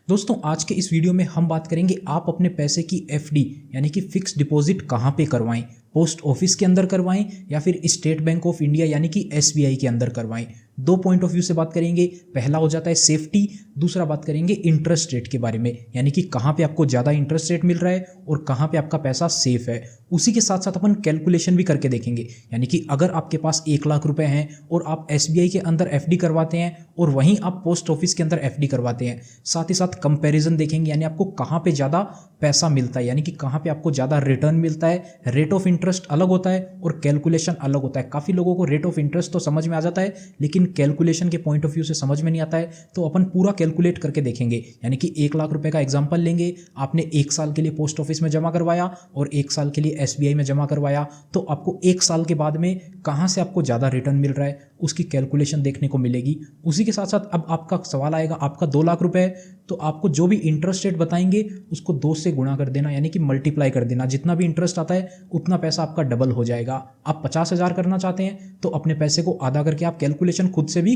दोस्तों आज के इस वीडियो में हम बात करेंगे आप अपने पैसे की एफडी यानी कि फिक्स डिपॉजिट कहाँ पे करवाएं। पोस्ट ऑफिस के अंदर करवाएं या फिर स्टेट बैंक ऑफ इंडिया यानी कि एसबीआई के अंदर करवाएं। दो पॉइंट ऑफ व्यू से बात करेंगे। पहला हो जाता है सेफ्टी, दूसरा बात करेंगे इंटरेस्ट रेट के बारे में, यानी कि कहाँ पे आपको ज़्यादा इंटरेस्ट रेट मिल रहा है और कहाँ पे आपका पैसा सेफ है। उसी के साथ साथ अपन कैलकुलेशन भी करके देखेंगे, यानी कि अगर आपके पास 1 लाख रुपए हैं और आप एसबीआई के अंदर एफडी करवाते हैं और वहीं आप पोस्ट ऑफिस के अंदर एफडी करवाते हैं, साथ ही साथ कंपैरिजन देखेंगे, यानी आपको कहाँ पे ज़्यादा पैसा मिलता है, यानी कि कहाँ पे आपको ज़्यादा रिटर्न मिलता है। रेट ऑफ इंटरेस्ट अलग होता है और कैलकुलेशन अलग होता है। काफ़ी लोगों को रेट ऑफ इंटरेस्ट तो समझ में आ जाता है लेकिन कैलकुलेशन के पॉइंट ऑफ व्यू से समझ में नहीं आता है, तो अपन पूरा कैलकुलेट करके देखेंगे। यानी कि 1 लाख रुपए का एग्जाम्पल लेंगे, आपने 1 साल के लिए पोस्ट ऑफिस में जमा करवाया और 1 साल के लिए एसबीआई में जमा करवाया, तो आपको 1 साल के बाद में कहाँ से आपको ज़्यादा रिटर्न मिल रहा है उसकी कैलकुलेशन देखने को मिलेगी। उसी के साथ साथ अब आपका सवाल आएगा, आपका 2 लाख रुपए है तो आपको जो भी इंटरेस्ट रेट बताएंगे उसको 2 से गुणा कर देना, यानी कि मल्टीप्लाई कर देना। जितना भी इंटरेस्ट आता है उतना पैसा आपका डबल हो जाएगा। आप 50,000 करना चाहते हैं तो अपने पैसे को आधा करके आप कैलकुलेशन खुद से भी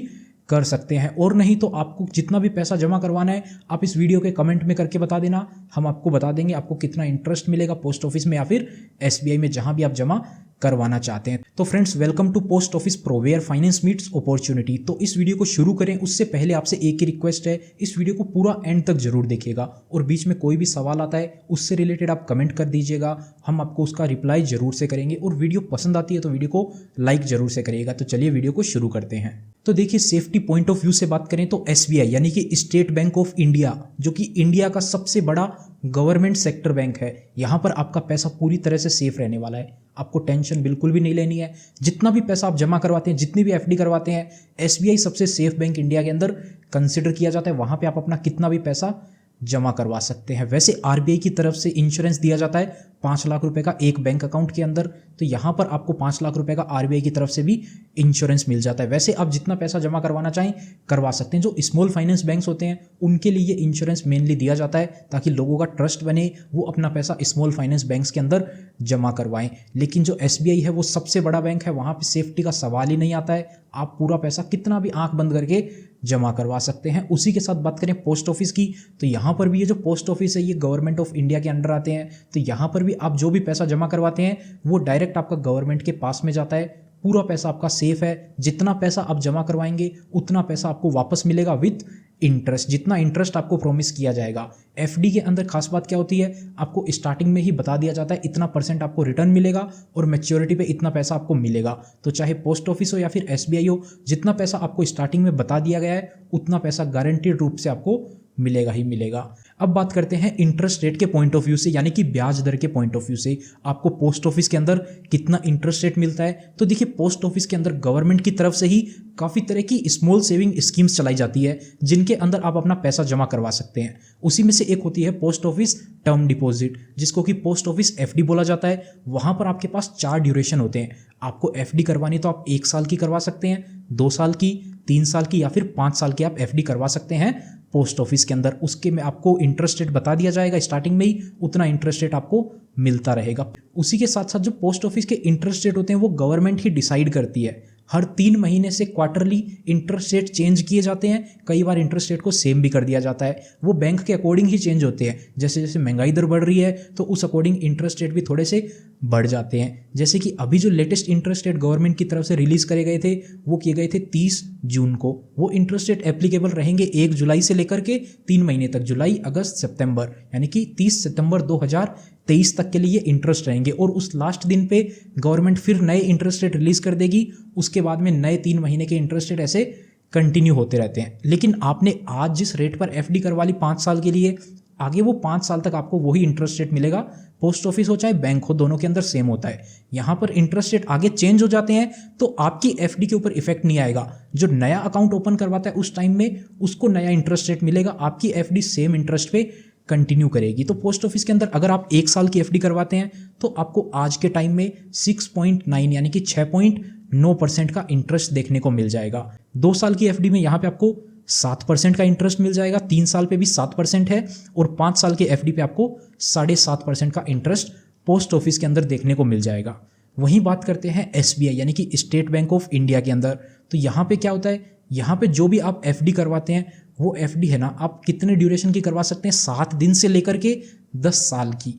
कर सकते हैं, और नहीं तो आपको जितना भी पैसा जमा करवाना है आप इस वीडियो के कमेंट में करके बता देना, हम आपको बता देंगे आपको कितना इंटरेस्ट मिलेगा पोस्ट ऑफिस में या फिर एसबीआई में, जहां भी आप जमा करवाना चाहते हैं। तो friends, welcome to post office pro where finance meets opportunity. तो इस वीडियो को शुरू करें उससे पहले आपसे एक ही रिक्वेस्ट है, इस वीडियो को पूरा एंड तक जरूर देखिएगा और बीच में कोई भी सवाल आता है उससे रिलेटेड आप कमेंट कर दीजिएगा, हम आपको उसका रिप्लाई जरूर से करेंगे। और वीडियो पसंद आती है तो वीडियो को लाइक जरूर से करिएगा। तो चलिए वीडियो को शुरू करते हैं। तो देखिए, सेफ्टी पॉइंट ऑफ व्यू से बात करें तो एसबीआई यानी कि स्टेट बैंक ऑफ इंडिया, जो कि इंडिया का सबसे बड़ा गवर्नमेंट सेक्टर बैंक है, यहाँ पर आपका पैसा पूरी तरह से सेफ रहने वाला है। आपको टेंशन बिल्कुल भी नहीं लेनी है। जितना भी पैसा आप जमा करवाते हैं, जितनी भी एफडी करवाते हैं, एसबीआई सबसे सेफ बैंक इंडिया के अंदर कंसिडर किया जाता है। वहाँ पे आप अपना कितना भी पैसा जमा करवा सकते हैं। वैसे आरबीआई की तरफ से इंश्योरेंस दिया जाता है 5 लाख रुपए का एक बैंक अकाउंट के अंदर, तो यहाँ पर आपको 5 लाख रुपए का आरबीआई की तरफ से भी इंश्योरेंस मिल जाता है। वैसे आप जितना पैसा जमा करवाना चाहें करवा सकते हैं। जो स्मॉल फाइनेंस बैंक्स होते हैं उनके लिए ये इंश्योरेंस मेनली दिया जाता है ताकि लोगों का ट्रस्ट बने, वो अपना पैसा स्मॉल फाइनेंस बैंक्स के अंदर जमा करवाएं। लेकिन जो एसबीआई है वो सबसे बड़ा बैंक है, वहाँ पर सेफ्टी का सवाल ही नहीं आता है। आप पूरा पैसा कितना भी आंख बंद करके जमा करवा सकते हैं। उसी के साथ बात करें पोस्ट ऑफिस की, तो यहाँ पर भी ये जो पोस्ट ऑफिस है ये गवर्नमेंट ऑफ इंडिया के अंडर आते हैं, तो यहाँ पर भी आप जो भी पैसा जमा करवाते हैं वो डायरेक्ट आपका गवर्नमेंट के पास में जाता है। पूरा पैसा आपका सेफ है। जितना पैसा आप जमा करवाएंगे उतना पैसा आपको वापस मिलेगा विथ इंटरेस्ट, जितना इंटरेस्ट आपको प्रॉमिस किया जाएगा। एफडी के अंदर खास बात क्या होती है, आपको स्टार्टिंग में ही बता दिया जाता है इतना % आपको रिटर्न मिलेगा और मैच्योरिटी पे इतना पैसा आपको मिलेगा। तो चाहे पोस्ट ऑफिस हो या फिर एसबीआई हो, जितना पैसा आपको स्टार्टिंग में बता दिया गया है उतना पैसा गारंटीड रूप से आपको मिलेगा ही मिलेगा। अब बात करते हैं इंटरेस्ट रेट के पॉइंट ऑफ व्यू से, यानी कि ब्याज दर के पॉइंट ऑफ व्यू से आपको पोस्ट ऑफिस के अंदर कितना इंटरेस्ट रेट मिलता है। तो देखिए, पोस्ट ऑफिस के अंदर गवर्नमेंट की तरफ से ही काफ़ी तरह की स्मॉल सेविंग स्कीम्स चलाई जाती है जिनके अंदर आप अपना पैसा जमा करवा सकते हैं। उसी में से एक होती है पोस्ट ऑफिस टर्म डिपॉजिट, जिसको कि पोस्ट ऑफिस एफडी बोला जाता है। वहाँ पर आपके पास 4 ड्यूरेशन होते हैं। आपको एफडी करवानी तो आप 1 साल की करवा सकते हैं, 2 साल की, 3 साल की या फिर 5 साल की आप एफडी करवा सकते हैं पोस्ट ऑफिस के अंदर। उसके में आपको इंटरेस्ट रेट बता दिया जाएगा स्टार्टिंग में ही, उतना इंटरेस्ट रेट आपको मिलता रहेगा। उसी के साथ साथ जो पोस्ट ऑफिस के इंटरेस्ट रेट होते हैं वो गवर्नमेंट ही डिसाइड करती है। हर 3 महीने से क्वार्टरली इंटरेस्ट रेट चेंज किए जाते हैं। कई बार इंटरेस्ट रेट को सेम भी कर दिया जाता है, वो बैंक के अकॉर्डिंग ही चेंज होते हैं। जैसे जैसे महंगाई दर बढ़ रही है तो उस अकॉर्डिंग इंटरेस्ट रेट भी थोड़े से बढ़ जाते हैं। जैसे कि अभी जो लेटेस्ट इंटरेस्ट रेट गवर्नमेंट की तरफ से रिलीज करे गए थे वो किए गए थे 30 जून को। वो इंटरेस्ट रेट एप्लीकेबल रहेंगे 1 जुलाई से लेकर के 3 महीने तक, जुलाई, अगस्त, सितंबर, यानी कि 30 सितंबर 2023 तक के लिए इंटरेस्ट रहेंगे। और उस लास्ट दिन पे गवर्नमेंट फिर नए इंटरेस्ट रेट रिलीज कर देगी। उसके बाद में नए 3 महीने के इंटरेस्ट रेट ऐसे कंटिन्यू होते रहते हैं। लेकिन आपने आज जिस रेट पर एफडी करवा ली 5 साल के लिए, आगे वो 5 साल तक आपको वही इंटरेस्ट रेट मिलेगा। पोस्ट ऑफिस हो चाहे बैंक हो, दोनों के अंदर सेम होता है। यहाँ पर इंटरेस्ट रेट आगे चेंज हो जाते हैं तो आपकी एफडी के ऊपर इफेक्ट नहीं आएगा। जो नया अकाउंट ओपन करवाता है उस टाइम में उसको नया इंटरेस्ट रेट मिलेगा, आपकी एफडी सेम इंटरेस्ट पे कंटिन्यू करेगी। तो पोस्ट ऑफिस के अंदर अगर आप 1 साल की एफडी करवाते हैं तो आपको आज के टाइम में 6.9 यानी कि 6.9% का इंटरेस्ट देखने को मिल जाएगा। 2 साल की एफडी में यहाँ पे आपको 7% का इंटरेस्ट मिल जाएगा, 3 साल पे भी 7% है और 5 साल के एफडी पे आपको 7.5% का इंटरेस्ट पोस्ट ऑफिस के अंदर देखने को मिल जाएगा। वहीं बात करते हैं एसबीआई यानी कि स्टेट बैंक ऑफ इंडिया के अंदर, तो यहाँ पे क्या होता है, यहाँ पे जो भी आप एफडी करवाते हैं वो एफडी है ना आप कितने ड्यूरेशन की करवा सकते हैं, 7 दिन से लेकर के 10 साल की।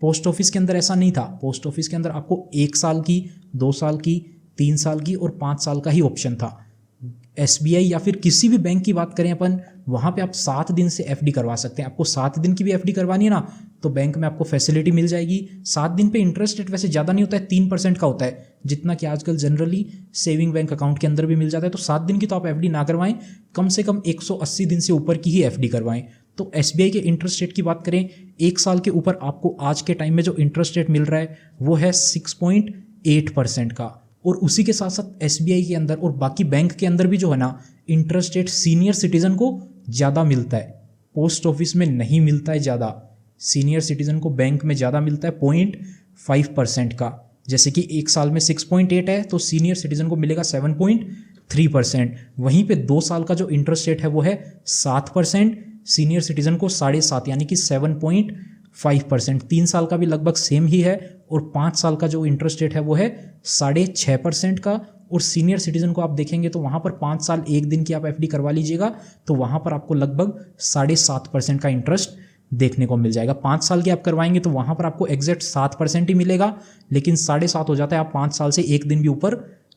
पोस्ट ऑफिस के अंदर ऐसा नहीं था, पोस्ट ऑफिस के अंदर आपको 1 साल की, 2 साल की, 3 साल की और 5 साल का ही ऑप्शन था। एसबीआई या फिर किसी भी बैंक की बात करें अपन, वहाँ पे आप 7 दिन से एफडी करवा सकते हैं। आपको 7 दिन की भी एफडी करवानी है ना, तो बैंक में आपको फैसिलिटी मिल जाएगी। 7 दिन पे इंटरेस्ट रेट वैसे ज़्यादा नहीं होता है, 3% का होता है, जितना कि आजकल जनरली सेविंग बैंक अकाउंट के अंदर भी मिल जाता है। तो 7 दिन की तो आप एफडी ना करवाएं, कम से कम 180 दिन से ऊपर की ही एफडी करवाएं। तो एसबीआई के इंटरेस्ट रेट की बात करें, 1 साल के ऊपर आपको आज के टाइम में जो इंटरेस्ट रेट मिल रहा है वो है 6.8% का। और उसी के साथ साथ एसबीआई के अंदर और बाकी बैंक के अंदर भी जो है ना, इंटरेस्ट रेट सीनियर सिटीजन को ज़्यादा मिलता है, पोस्ट ऑफिस में नहीं मिलता है ज़्यादा। सीनियर सिटीजन को बैंक में ज़्यादा मिलता है 0.5% का। जैसे कि 1 साल में 6.8 है तो सीनियर सिटीजन को मिलेगा 7.3%। वहीं पे 2 साल का जो इंटरेस्ट रेट है वो है 7%, सीनियर सिटीजन को 7.5 यानी कि 7.5%। 3 साल का भी लगभग सेम ही है और 5 साल का जो इंटरेस्ट रेट है वो है 6.5% का। और सीनियर सिटीजन को आप देखेंगे तो वहाँ पर 5 साल 1 दिन की आप एफडी करवा लीजिएगा तो वहाँ पर आपको लगभग 7.5% का इंटरेस्ट देखने को मिल जाएगा। 5 साल की आप करवाएंगे तो वहाँ पर आपको एग्जैक्ट 7% ही मिलेगा, लेकिन 7.5 हो जाता है। आप 5 साल से 1 दिन भी ऊपर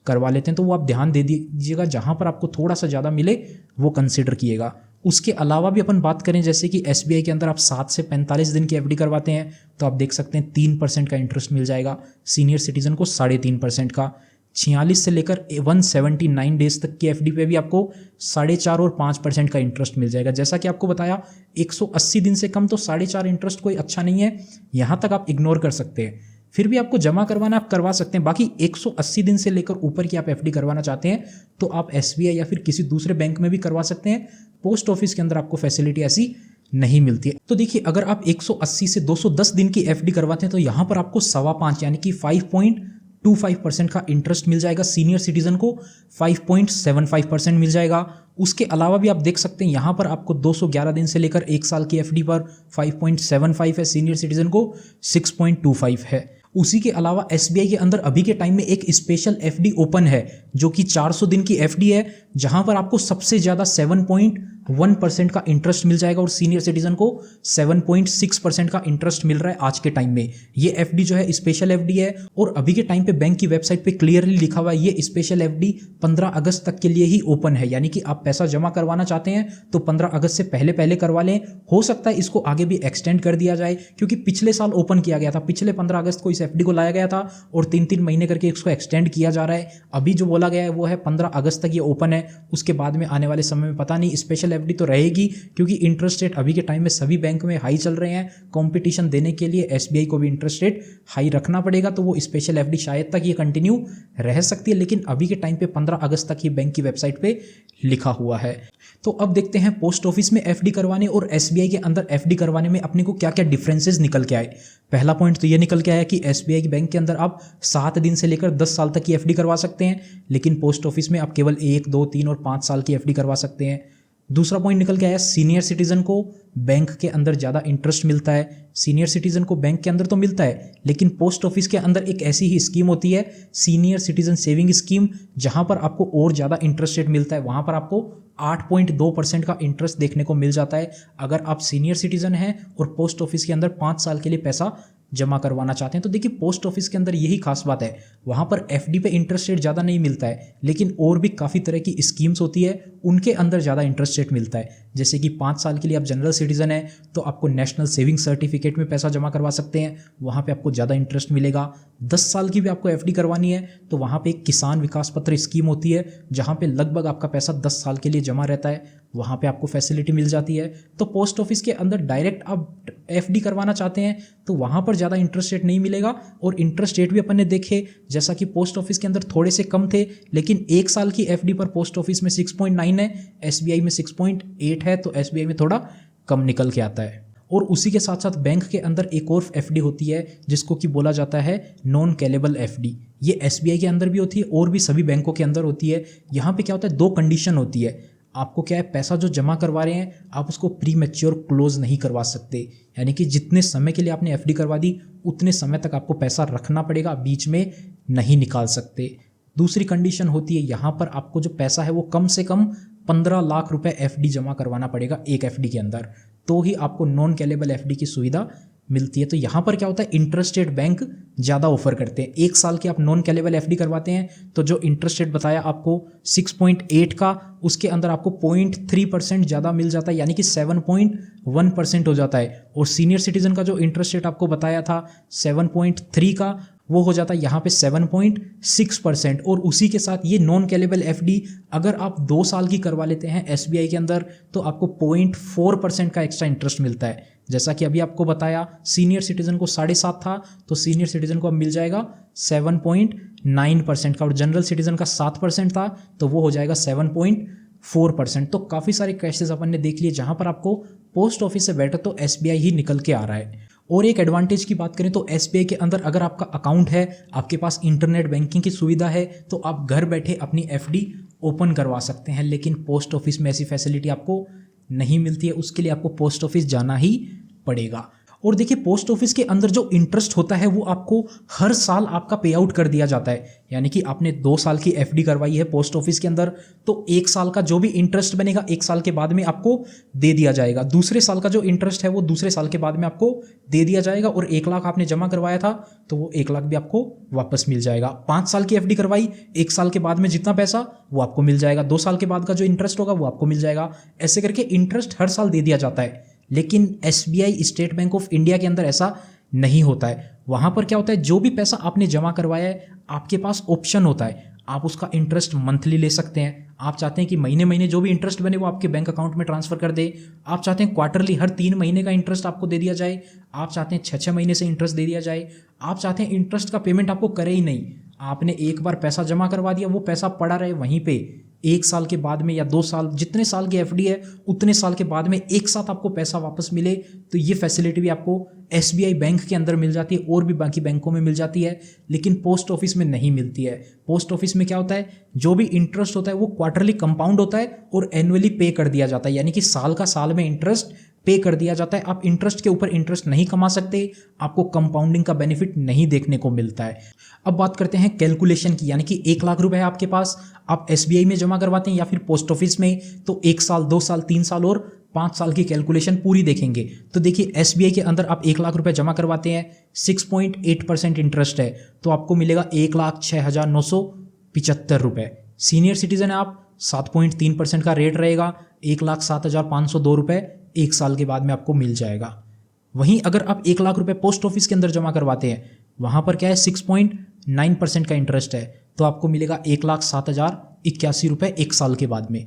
करवा लेते हैं तो वो आप ध्यान दे दीजिएगा, जहाँ पर आपको थोड़ा सा ज़्यादा मिले वो कंसिडर किएगा। उसके अलावा भी अपन बात करें, जैसे कि एसबीआई के अंदर आप 7 से 45 दिन की एफडी करवाते हैं तो आप देख सकते हैं 3% का इंटरेस्ट मिल जाएगा, सीनियर सिटीजन को 3.5% का। 46 से लेकर 179 डेज तक की एफडी पे भी आपको 4.5 और 5% का इंटरेस्ट मिल जाएगा। जैसा कि आपको बताया 180 दिन से कम तो 4.5 इंटरेस्ट कोई अच्छा नहीं है, यहाँ तक आप इग्नोर कर सकते हैं। फिर भी आपको जमा करवाना आप करवा सकते हैं। बाकी 180 दिन से लेकर ऊपर की आप एफडी करवाना चाहते हैं तो आप एसबीआई या फिर किसी दूसरे बैंक में भी करवा सकते हैं। पोस्ट ऑफिस के अंदर आपको फैसिलिटी ऐसी नहीं मिलती है। तो देखिए, अगर आप 180 से 210 दिन की एफडी करवाते हैं तो यहाँ पर आपको 5.25 यानी कि 5.25% का इंटरेस्ट मिल जाएगा। सीनियर सिटीजन को 5.75% मिल जाएगा। उसके अलावा भी आप देख सकते हैं यहाँ पर आपको 211 दिन से लेकर 1 साल की एफडी पर 5.75 है, सीनियर सिटीजन को 6.25 है। उसी के अलावा एसबीआई के अंदर अभी के टाइम में एक स्पेशल एफडी ओपन है जो कि 400 दिन की एफडी है, जहां पर आपको सबसे ज़्यादा 7.1% का इंटरेस्ट मिल जाएगा और सीनियर सिटीजन को 7.6% का इंटरेस्ट मिल रहा है आज के टाइम में। ये एफडी जो है स्पेशल एफडी है और अभी के टाइम पे बैंक की वेबसाइट पे क्लियरली लिखा हुआ है ये स्पेशल एफडी 15 अगस्त तक के लिए ही ओपन है। यानी कि आप पैसा जमा करवाना चाहते हैं तो 15 अगस्त से पहले पहले करवा लें। हो सकता है इसको आगे भी एक्सटेंड कर दिया जाए, क्योंकि पिछले साल ओपन किया गया था, पिछले 15 अगस्त को इस एफडी को लाया गया था और 3-3 महीने करके इसको एक्सटेंड किया जा रहा है। अभी जो बोला गया है वो है 15 अगस्त तक ये ओपन है, उसके बाद में आने वाले समय में पता नहीं। स्पेशल एफडी तो रहेगी क्योंकि इंटरेस्ट रेट अभी के टाइम में सभी बैंक में हाई चल रहे हैं। कंपटीशन देने के लिए एसबीआई को भी इंटरेस्ट रेट हाई रखना पड़ेगा, तो वो स्पेशल एफडी शायद तक ये कंटिन्यू रह सकती है, लेकिन अभी के टाइम पे 15 अगस्त तक ही बैंक की वेबसाइट पे लिखा हुआ है। तो अब देखते हैं पोस्ट ऑफिस में एफडी करवाने और एसबीआई के अंदर एफडी करवाने में अपने को क्या क्या डिफरेंसेस निकल के आए। पहला पॉइंट तो ये निकल के आया कि एसबीआई के बैंक के अंदर आप 7 दिन से लेकर 10 साल तक की एफडी करवा सकते हैं, लेकिन पोस्ट ऑफिस में आप केवल 1, 2, 3 और 5 साल की एफडी करवा सकते हैं। दूसरा पॉइंट निकल के आया, सीनियर सिटीजन को बैंक के अंदर ज़्यादा इंटरेस्ट मिलता है। सीनियर सिटीजन को बैंक के अंदर तो मिलता है, लेकिन पोस्ट ऑफिस के अंदर एक ऐसी ही स्कीम होती है, सीनियर सिटीजन सेविंग स्कीम, जहां पर आपको और ज़्यादा इंटरेस्ट रेट मिलता है। वहां पर आपको 8.2% का इंटरेस्ट देखने को मिल जाता है अगर आप सीनियर सिटीजन हैं और पोस्ट ऑफिस के अंदर 5 साल के लिए पैसा जमा करवाना चाहते हैं। तो देखिए, पोस्ट ऑफिस के अंदर यही खास बात है, वहाँ पर एफडी पे इंटरेस्ट रेट ज़्यादा नहीं मिलता है, लेकिन और भी काफ़ी तरह की स्कीम्स होती है, उनके अंदर ज़्यादा इंटरेस्ट रेट मिलता है। जैसे कि 5 साल के लिए आप जनरल सिटीजन हैं तो आपको नेशनल सेविंग सर्टिफिकेट में पैसा जमा करवा सकते हैं, वहाँ पे आपको ज़्यादा इंटरेस्ट मिलेगा। 10 साल की भी आपको एफडी करवानी है तो वहाँ पे एक किसान विकास पत्र स्कीम होती है, जहाँ पे लगभग आपका पैसा 10 साल के लिए जमा रहता है, वहाँ पे आपको फैसिलिटी मिल जाती है। तो पोस्ट ऑफिस के अंदर डायरेक्ट आप एफडी करवाना चाहते हैं तो वहाँ पर ज़्यादा इंटरेस्ट रेट नहीं मिलेगा, और इंटरेस्ट रेट भी अपन ने देखे जैसा कि पोस्ट ऑफिस के अंदर थोड़े से कम थे, लेकिन 1 साल की एफडी पर पोस्ट ऑफिस में 6.9 है, एसबीआई में 6.8 है, तो एसबीआई में थोड़ा कम निकल के आता है। और उसी के साथ साथ बैंक के अंदर एक और एफडी होती है जिसको कि बोला जाता है नॉन कैलेबल एफडी। ये एसबीआई के अंदर भी होती है और भी सभी बैंकों के अंदर होती है। यहाँ पे क्या होता है, 2 कंडीशन होती है। आपको क्या है, पैसा जो जमा करवा रहे हैं आप उसको प्री मैच्योर क्लोज नहीं करवा सकते, यानी कि जितने समय के लिए आपने एफडी करवा दी उतने समय तक आपको पैसा रखना पड़ेगा, बीच में नहीं निकाल सकते। दूसरी कंडीशन होती है, यहाँ पर आपको जो पैसा है वो कम से कम 15 लाख रुपए एफडी जमा करवाना पड़ेगा एक एफडी के अंदर, तो ही आपको नॉन कैलेबल एफडी की सुविधा मिलती है। तो यहाँ पर क्या होता है, इंटरेस्ट रेट बैंक ज़्यादा ऑफर करते हैं। 1 साल की आप नॉन कैलेबल एफडी करवाते हैं तो जो इंटरेस्ट रेट बताया आपको 6.8 का, उसके अंदर आपको 0.3% ज़्यादा मिल जाता है, यानी कि 7.1% हो जाता है। और सीनियर सिटीजन का जो इंटरेस्ट रेट आपको बताया था 7.3 का, वो हो जाता है यहाँ पे 7.6%। और उसी के साथ ये नॉन कैलेबल एफडी अगर आप 2 साल की करवा लेते हैं एसबीआई के अंदर तो आपको 0.4% का एक्स्ट्रा इंटरेस्ट मिलता है। जैसा कि अभी आपको बताया सीनियर सिटीजन को 7.5 था, तो सीनियर सिटीजन को अब मिल जाएगा 7.9% का, और जनरल सिटीजन का 7% था तो वो हो जाएगा 7.4%। तो काफ़ी सारे केसेस अपन ने देख लिए जहाँ पर आपको पोस्ट ऑफिस से बेटर तो एसबीआई ही निकल के आ रहा है। और एक एडवांटेज की बात करें तो एसबीआई के अंदर अगर आपका अकाउंट है, आपके पास इंटरनेट बैंकिंग की सुविधा है, तो आप घर बैठे अपनी एफडी ओपन करवा सकते हैं। लेकिन पोस्ट ऑफिस में ऐसी फैसिलिटी आपको नहीं मिलती है, उसके लिए आपको पोस्ट ऑफिस जाना ही पड़ेगा। और देखिए पोस्ट ऑफिस के अंदर जो इंटरेस्ट होता है वो आपको हर साल आपका पे आउट कर दिया जाता है। यानी कि आपने 2 साल की एफडी करवाई है पोस्ट ऑफिस के अंदर, तो 1 साल का जो भी इंटरेस्ट बनेगा 1 साल के बाद में आपको दे दिया जाएगा। दूसरे साल का जो इंटरेस्ट है वो दूसरे साल के बाद में आपको दे दिया जाएगा। और 1 लाख आपने जमा करवाया था तो वो 1 लाख भी आपको वापस मिल जाएगा। 5 साल की एफडी करवाई, 1 साल के बाद में जितना पैसा वो आपको मिल जाएगा, 2 साल के बाद का जो इंटरेस्ट होगा वो आपको मिल जाएगा। ऐसे करके इंटरेस्ट हर साल दे दिया जाता है। लेकिन SBI state bank of India के अंदर ऐसा नहीं होता है। वहाँ पर क्या होता है, जो भी पैसा आपने जमा करवाया है आपके पास ऑप्शन होता है, आप उसका इंटरेस्ट मंथली ले सकते हैं। आप चाहते हैं कि महीने महीने जो भी इंटरेस्ट बने वो आपके बैंक अकाउंट में ट्रांसफर कर दे, आप चाहते हैं क्वार्टरली हर 3 महीने का इंटरेस्ट आपको दे दिया जाए, आप चाहते हैं 6-6 महीने से इंटरेस्ट दे दिया जाए, आप चाहते हैं इंटरेस्ट का पेमेंट आपको करे ही नहीं, आपने एक बार पैसा जमा करवा दिया वो पैसा पड़ा रहे वहीं पे, 1 साल के बाद में या 2 साल, जितने साल की एफडी है उतने साल के बाद में एक साथ आपको पैसा वापस मिले, तो ये फैसिलिटी भी आपको एसबीआई बैंक के अंदर मिल जाती है और भी बाकी बैंकों में मिल जाती है, लेकिन पोस्ट ऑफिस में नहीं मिलती है। पोस्ट ऑफिस में क्या होता है, जो भी इंटरेस्ट होता है वो क्वार्टरली कंपाउंड होता है और एनुअली पे कर दिया जाता है, यानी कि साल का साल में इंटरेस्ट पे कर दिया जाता है। आप इंटरेस्ट के ऊपर इंटरेस्ट नहीं कमा सकते, आपको कंपाउंडिंग का बेनिफिट नहीं देखने को मिलता है। अब बात करते हैं कैलकुलेशन की, यानी कि 1 लाख रुपए है आपके पास, आप एसबीआई में जमा करवाते हैं या फिर पोस्ट ऑफिस में, तो 1 साल, 2 साल, 3 साल और 5 साल की कैलकुलेशन पूरी देखेंगे। तो देखिए एसबीआई के अंदर आप 1 लाख रुपए जमा करवाते हैं, 6.8% इंटरेस्ट है, तो आपको मिलेगा 1,06,975 रुपये। सीनियर सिटीजन है आप, 7.3% का रेट रहेगा, 1,07,502 रुपये 1 साल के बाद में आपको मिल जाएगा। वहीं अगर आप 1 लाख रुपए पोस्ट ऑफिस के अंदर जमा करवाते हैं, वहाँ पर क्या है 6.9% का इंटरेस्ट है, तो आपको मिलेगा 1,07,081 रुपये 1 साल के बाद में।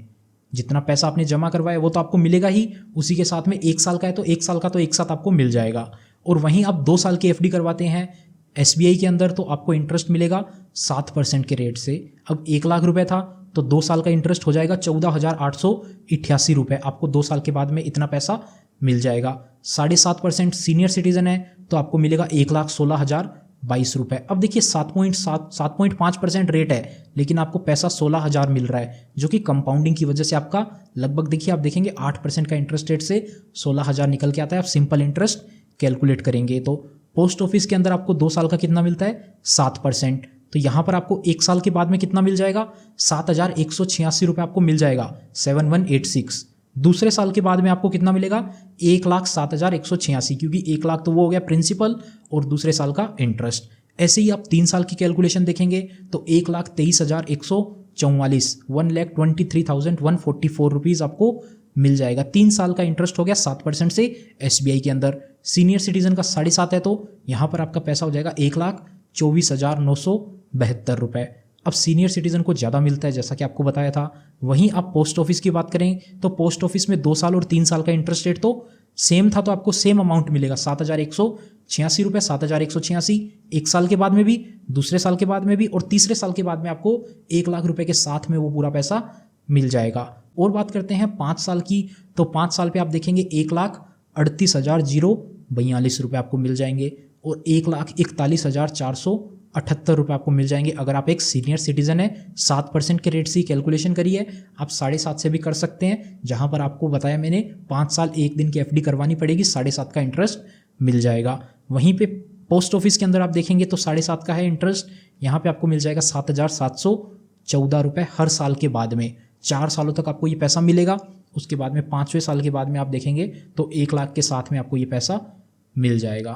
जितना पैसा आपने जमा करवाया वो तो आपको मिलेगा ही, उसी के साथ में 1 साल का है तो 1 साल का तो एक साथ आपको मिल जाएगा। और वहीं आप 2 साल की एफडी करवाते हैं एसबीआई के अंदर, तो आपको इंटरेस्ट मिलेगा 7% के रेट से। अब 1 लाख रुपए था तो 2 साल का इंटरेस्ट हो जाएगा 14,888 रुपये, आपको 2 साल के बाद में इतना पैसा मिल जाएगा। 7.5% सीनियर सिटीजन है तो आपको मिलेगा 1,16,022 रुपये। अब देखिए 7.5% रेट है, लेकिन आपको पैसा 16,000 मिल रहा है, जो कि कंपाउंडिंग की वजह से आपका लगभग देखिए आप देखेंगे 8% का इंटरेस्ट रेट से 16,000 निकल के आता है। आप सिंपल इंटरेस्ट कैलकुलेट करेंगे तो पोस्ट ऑफिस के अंदर आपको 2 साल का कितना मिलता है 7%, तो यहाँ पर आपको 1 साल के बाद में कितना मिल जाएगा 7,186 रुपये आपको मिल जाएगा, 7186। दूसरे साल के बाद में आपको कितना मिलेगा 1,07,186, क्योंकि 1 लाख तो वो हो गया प्रिंसिपल और दूसरे साल का इंटरेस्ट। ऐसे ही आप 3 साल की कैलकुलेशन देखेंगे तो 1,23,144 1,23,144 रुपीज़ आपको मिल जाएगा। 3 साल का इंटरेस्ट हो गया 7% से एसबीआई के अंदर। सीनियर सिटीजन का 7.5 है तो यहाँ पर आपका पैसा हो जाएगा 1,24,972 रुपये। अब सीनियर सिटीजन को ज़्यादा मिलता है जैसा कि आपको बताया था। वहीं आप पोस्ट ऑफिस की बात करें तो पोस्ट ऑफिस में 2 साल और 3 साल का इंटरेस्ट रेट तो सेम था, तो आपको सेम अमाउंट मिलेगा 7,186 रुपये, 7,186 1 साल के बाद में भी, दूसरे साल के बाद में भी, और तीसरे साल के बाद में आपको 1 लाख रुपए के साथ में वो पूरा पैसा मिल जाएगा। और बात करते हैं 5 साल की, तो 5 साल पे आप देखेंगे 1,38,042 रुपये आपको मिल जाएंगे और 1,41,478 रुपये आपको मिल जाएंगे अगर आप एक सीनियर सिटीजन है। 7% के रेट से कैलकुलेशन करिए, आप 7.5 से भी कर सकते हैं, जहां पर आपको बताया मैंने 5 साल 1 दिन की एफडी करवानी पड़ेगी, 7.5 का इंटरेस्ट मिल जाएगा। वहीं पे पोस्ट ऑफिस के अंदर आप देखेंगे तो 7.5 का है इंटरेस्ट, यहाँ पे आपको मिल जाएगा 7,714 रुपये हर साल के बाद में। 4 सालों तक आपको ये पैसा मिलेगा। उसके बाद में 5वें साल के बाद में आप देखेंगे तो 1 लाख के साथ में आपको ये पैसा मिल जाएगा।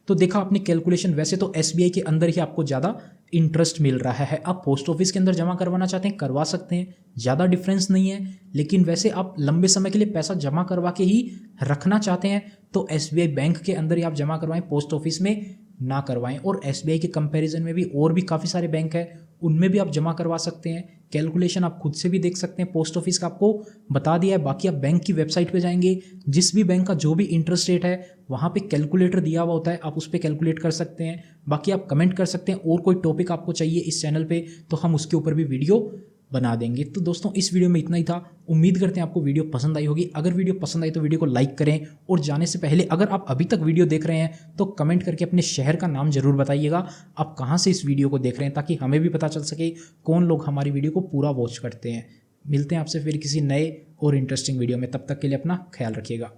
तो देखा आपने कैलकुलेशन, वैसे तो SBI के अंदर ही आपको ज़्यादा इंटरेस्ट मिल रहा है। आप पोस्ट ऑफिस के अंदर जमा करवाना चाहते हैं करवा सकते हैं, ज़्यादा डिफरेंस नहीं है। लेकिन वैसे आप लंबे समय के लिए पैसा जमा करवा के ही रखना चाहते हैं तो SBI बैंक के अंदर ही आप जमा करवाएं, पोस्ट ऑफिस में ना करवाएं। और SBI के कंपैरिजन में भी और भी काफ़ी सारे बैंक हैं, उनमें भी आप जमा करवा सकते हैं। कैलकुलेशन आप खुद से भी देख सकते हैं, पोस्ट ऑफिस का आपको बता दिया है। बाकी आप बैंक की वेबसाइट पे जाएंगे, जिस भी बैंक का जो भी इंटरेस्ट रेट है वहाँ पे कैलकुलेटर दिया हुआ होता है, आप उस पर कैलकुलेट कर सकते हैं। बाकी आप कमेंट कर सकते हैं और कोई टॉपिक आपको चाहिए इस चैनल पे तो हम उसके ऊपर भी वीडियो बना देंगे। तो दोस्तों इस वीडियो में इतना ही था। उम्मीद करते हैं आपको वीडियो पसंद आई होगी। अगर वीडियो पसंद आई तो वीडियो को लाइक करें, और जाने से पहले अगर आप अभी तक वीडियो देख रहे हैं तो कमेंट करके अपने शहर का नाम जरूर बताइएगा, आप कहाँ से इस वीडियो को देख रहे हैं, ताकि हमें भी पता चल सके कौन लोग हमारी वीडियो को पूरा वॉच करते हैं। मिलते हैं आपसे फिर किसी नए और इंटरेस्टिंग वीडियो में, तब तक के लिए अपना ख्याल रखिएगा।